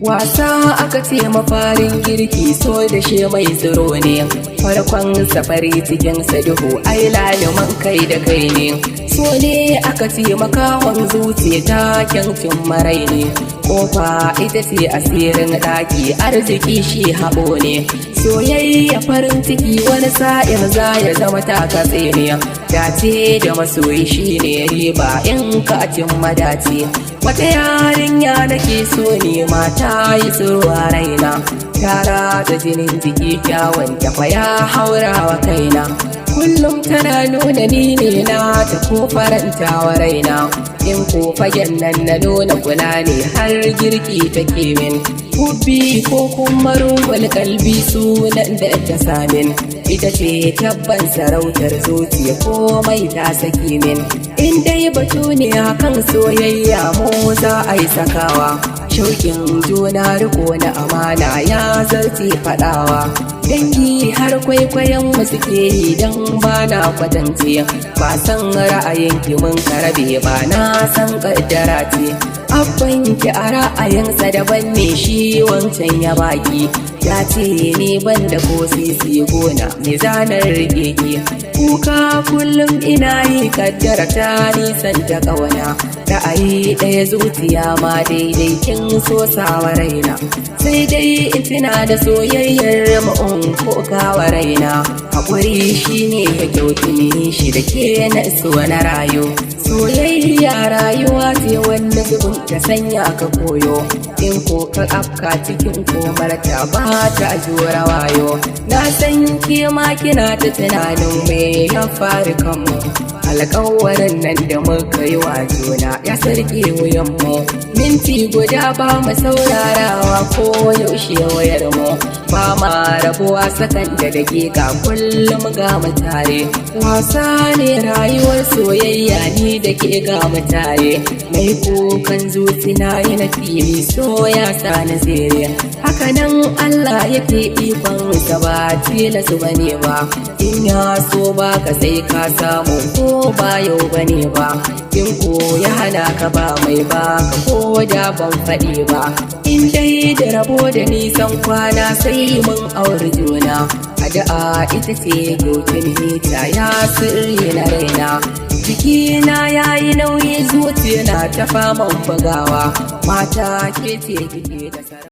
Wasa aka ce mafarin girki, so da shi mai tsiro ne, farkon safari cikin duhu, ai laliman kai da kai ne. So ne aka ce makahon zuciya, taken marai ne, kofa ita ce asirin ɗaki, arziki shi haɓo ne. Soyayya farin ciki wani sa'in za ya zama takatse ne, dace da masoyi shi ne riba in ka cimma dace. Wata yarinya nake so ne, mata yi tsirwa raina, tara da jinin jiki kyawun tafa ya haura wa kaina. Kullum tana nuna ni ne na ta ko farantawa raina, in ko fagen nan na nuna kula ne har girki take min. Hubbi ko kuma ruhul kalbi sunan da ta samin, ita ce tabban sarautar zuciya komai ta saki min. In dai batu ne hakan soyayya mu za a yi sakawa, shauƙin juna riko na amana ya zarce faɗawa. Dangi har kwaikwayon mu suke yi don ba na kwatance, ba san ra'ayin ki mun karabe ba na san kaddara ce. Abban ki a ra'ayinsa daban ne, shi wancan ya baki, ya ce ni ban da ko sisi gona me zanar rike ki. Kuka kullum ina yi kaddara ta nisan ta kawana, ra'ayi ɗaya zuciya ma daidai kin so sawa raina. Sai dai in tuna da soyayyar ma'un ko kawa raina, haƙuri shi ne ya kyautuni shi da ke na so na rayu. Soyayya rayuwa ce wanda zubin ta sanya ka koyo, in ko ka afka cikin komarta ba ta jura wayo. Na san ke ma kina ta tunanin me ya faru kanmu, alƙawarin nan da muka yi wa juna ya sarki wuyanmu. Minti guda ba mu saurarawa ko yaushe wayar mu, ba ma rabuwa sakan da dakika kullum ga mu tare. Wasa ne rayuwar soyayya ni da ke ga mu tare, mai kukan zuci na yi na fili so ya sa na zere. Hakanan Allah yake ikon sa ba tilasu bane ba, in ya so ba ka sai ka samu ko ba yau bane ba. In ko ya hana ka ba mai ba ka ko da ban faɗi ba, in dai da rabo da nisan kwana sai mun auri juna. Addu'a ita ce gautin hita ya sirri na raina, jikina ya yi nauyi zuciya na ta faman bugawa, mata ke ce kike da